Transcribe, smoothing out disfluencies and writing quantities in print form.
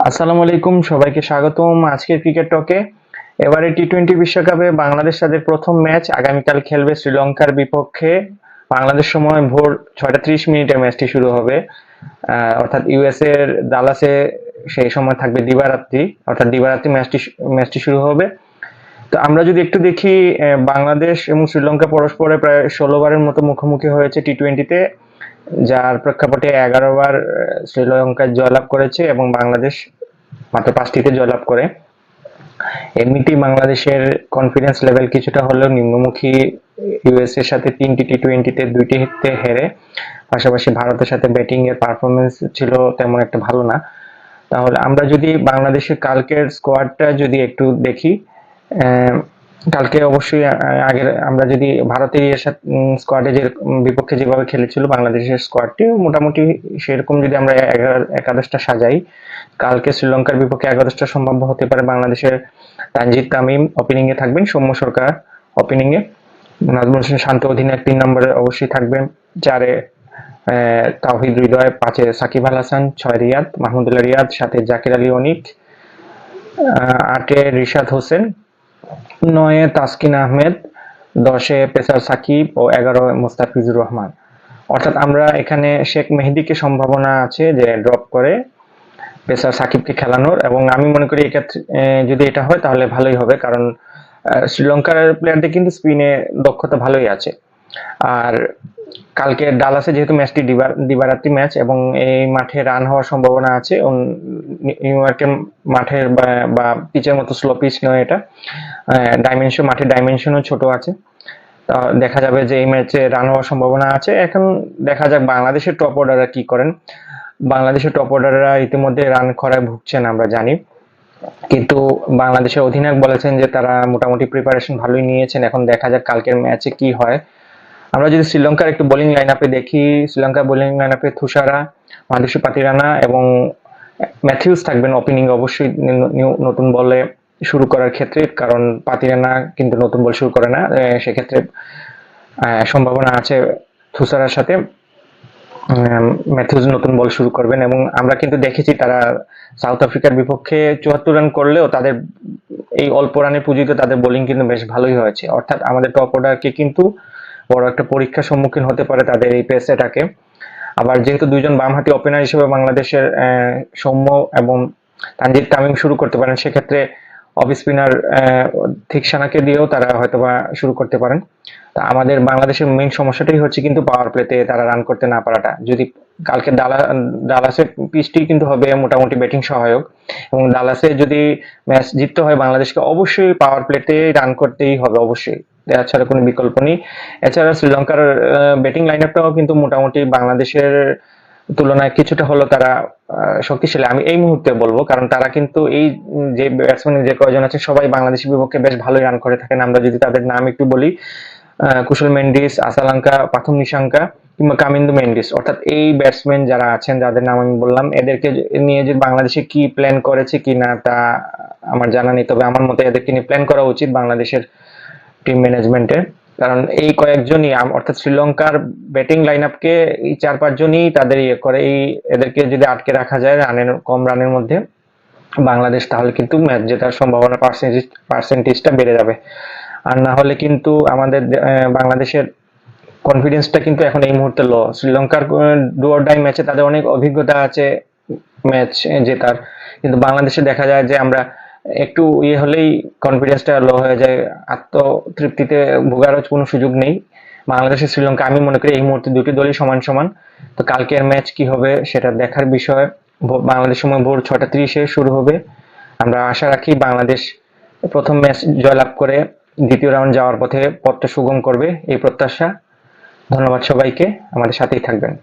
আসসালামু আলাইকুম, সবাইকে স্বাগতম আজকের ক্রিকেট টকে। এবারে টি-20 বিশ্বকাপে বাংলাদেশ তাদের প্রথম ম্যাচ আগামীকাল খেলবে শ্রীলঙ্কার বিপক্ষে। বাংলাদেশ সময় ভোর 6টা 30 মিনিটে ম্যাচটি শুরু হবে, অর্থাৎ ইউএসএ এর ডালাসে সেই সময় থাকবে দিবারাত্রি, অর্থাৎ দিবারাত্রি ম্যাচটি শুরু হবে। তো আমরা যদি একটু দেখি, বাংলাদেশ এবং শ্রীলঙ্কা পরস্পরে প্রায় 16বারের মতো মুখোমুখি হয়েছে টি-20-তে, যার প্রেক্ষাপটে 11বার শ্রীলঙ্কা জয়লাভ করেছে এবং বাংলাদেশ মাত্র 5টিতে জয়লাভ করে। এমনিতেই বাংলাদেশের কনফিডেন্স লেভেল কিছুটা হলেও নিম্নমুখী, ইউএসএ এর সাথে 3টি টি-20-তে 2টিতে হেরে, পাশাপাশি ভারতের সাথে ব্যাটিং এর পারফরমেন্স ছিল তেমন একটা ভালো না। তাহলে আমরা যদি বাংলাদেশের কালকের স্কোয়াডটা যদি একটু দেখি, কালকে অবশ্যই আগের আমরা যদি ভারতের স্কোয়াডে যে বিপক্ষে যেভাবে খেলেছিল বাংলাদেশের স্কোয়াডটি মোটামুটি সেরকম যদি আমরা একাদশটা সাজাই, কালকে শ্রীলঙ্কার বিপক্ষে একাদশটা সম্ভাব্য হতে পারে বাংলাদেশের তানজিদ তামিম ওপেনিং এ থাকবেন, সৌম্য সরকার ওপেনিং এ, নাজমুল হোসেন শান্ত অধিনায়ক 3 নম্বরে অবশ্যই থাকবেন, 4-এ তাওহিদ হৃদয়, 5-এ সাকিব আল হাসান, 6 রিয়াদ মাহমুদুল্লাহ রিয়াদ, 7-এ জাকির আলী অনিক, 8-এ রিশাদ হোসেন, 9-এ তাসকিন আহমেদ, 10-এ পেসার সাকিব ও 11-এ মুস্তাফিজুর রহমান। অর্থাৎ আমরা এখানে শেখ মেহেদীকে সম্ভাবনা আছে যে ড্রপ করে পেসার সাকিবকে খেলানোর, এবং আমি মনে করি এক্ষেত্রে যদি এটা হয় তাহলে ভালোই হবে, কারণ শ্রীলঙ্কার প্লেয়ারদের কিন্তু স্পিনে দক্ষতা ভালোই আছে। আর কালকে ডালাসে যেহেতু ম্যাচটি দিবারাত্রি ম্যাচ এবং এই মাঠে রান হওয়ার সম্ভাবনা আছে, নিউ ইয়র্কের মাঠের বা পিচের মতো স্লো পিচ নয় এটা, মাঠের ডাইমেনশনও ছোট আছে। দেখা যাবে যে এই ম্যাচে রান হওয়ার সম্ভাবনা আছে। এখন দেখা যাক বাংলাদেশের টপ অর্ডাররা কি করেন। বাংলাদেশের টপ অর্ডাররা ইতিমধ্যে রান খরায় ভুগছেন আমরা জানি, কিন্তু বাংলাদেশের অধিনায়ক বলেছেন যে তারা মোটামুটি প্রিপারেশন ভালোই নিয়েছেন। এখন দেখা যাক কালকের ম্যাচে কি হয়। আমরা যদি শ্রীলঙ্কার একটু বোলিং লাইন আপে দেখি, শ্রীলঙ্কার বোলিং লাইন আপে তুষারা, মাধুসী পাতিরানা এবং ম্যাথিউস থাকবেন ওপেনিং অবশ্যই নতুন বলে শুরু করার ক্ষেত্রে, কারণ পাতিরানা কিন্তু নতুন বল শুরু করে না, সেক্ষেত্রে সম্ভাবনা আছে তুষারার সাথে ম্যাথিউস নতুন বল শুরু করবেন। এবং আমরা কিন্তু দেখেছি তারা সাউথ আফ্রিকার বিপক্ষে 74 রান করলেও তাদের এই অল্প রানের পুঁজিতে তাদের বোলিং কিন্তু বেশ ভালোই হয়েছে। অর্থাৎ আমাদের টপ অর্ডারকে কিন্তু বড় একটা পরীক্ষার সম্মুখীন হতে পারে তাদের এই পেস অ্যাটাকে। আবার যেহেতু দুইজন বামহাতি ওপেনার হিসেবে বাংলাদেশের সৌম্য এবং তানজিদ তামিম শুরু করতে পারেন, সেক্ষেত্রে অফ স্পিনার থিকসানাকে দিয়েও তারা হয়তোবা শুরু করতে পারেন। তা আমাদের বাংলাদেশের মেইন সমস্যাটাই হচ্ছে কিন্তু পাওয়ার প্লেতে তারা রান করতে না পারাটা। যদি কালকে ডালাসের পিচটি কিন্তু হবে মোটামুটি ব্যাটিং সহায়ক, এবং ডালাসে যদি ম্যাচ জিততে হয় বাংলাদেশকে অবশ্যই পাওয়ার প্লেতে রান করতেই হবে, অবশ্যই, এছাড়া কোনো বিকল্প নেই। এছাড়া শ্রীলঙ্কার ব্যাটিং লাইন আপটাও কিন্তু মোটামুটি বাংলাদেশের তুলনায় কিছুটা হলো তারা শক্তিশালী আমি এই মুহূর্তে বলবো, কারণ তারা কিন্তু এই যে ব্যাটসম্যান যে কয়জন আছে সবাই বাংলাদেশের বিপক্ষে বেশ ভালোই রান করে থাকেন। আমরা যদি তাদের নাম একটু বলি, কুশল মেন্ডিস, আসালাঙ্কা, পাথুম নিশাঙ্কা কিংবা কামিন্দু মেন্ডিস, অর্থাৎ এই ব্যাটসম্যান যারা আছেন যাদের নাম আমি বললাম, এদেরকে নিয়ে যে বাংলাদেশে কি প্ল্যান করেছে কিনা তা আমার জানা নেই, তবে আমার মতে এদেরকে নিয়ে প্ল্যান করা উচিত বাংলাদেশের টিম ম্যানেজমেন্টের, কারণ এই কয়েকজনই অর্থাৎ শ্রীলঙ্কার ব্যাটিং লাইন আপকে এই 4-5 জনই তাদের করে, এদেরকে যদি আটকে রাখা যায় কম রানের মধ্যে বাংলাদেশ, তাহলে কিন্তু ম্যাচ জেতার সম্ভাবনা পার্সেন্টেজটা বেড়ে যাবে। আর না হলে কিন্তু আমাদের বাংলাদেশের কনফিডেন্সটা কিন্তু এখন এই মুহূর্তে লো। শ্রীলঙ্কার ডু অর ডাই ম্যাচে তাদের অনেক অভিজ্ঞতা আছে ম্যাচ জেতার, কিন্তু বাংলাদেশে দেখা যায় যে আমরা একটু হলেই কনফিডেন্সটা লো হয়ে যায়, আত্মতৃপ্তিতে ভোগারও কোনো সুযোগ নেই। বাংলাদেশের শ্রীলঙ্কা আমি মনে করি এই মুহূর্তে দুটি দলই সমান সমান। তো কালকের ম্যাচ কি হবে সেটা দেখার বিষয়। বাংলাদেশ সময় ভোর 6টা 30-এ শুরু হবে। আমরা আশা রাখি বাংলাদেশ প্রথম ম্যাচ জয়লাভ করে দ্বিতীয় রাউন্ড যাওয়ার পথে পথটা সুগম করবে, এই প্রত্যাশা। ধন্যবাদ সবাইকে, আমাদের সাথেই থাকবেন।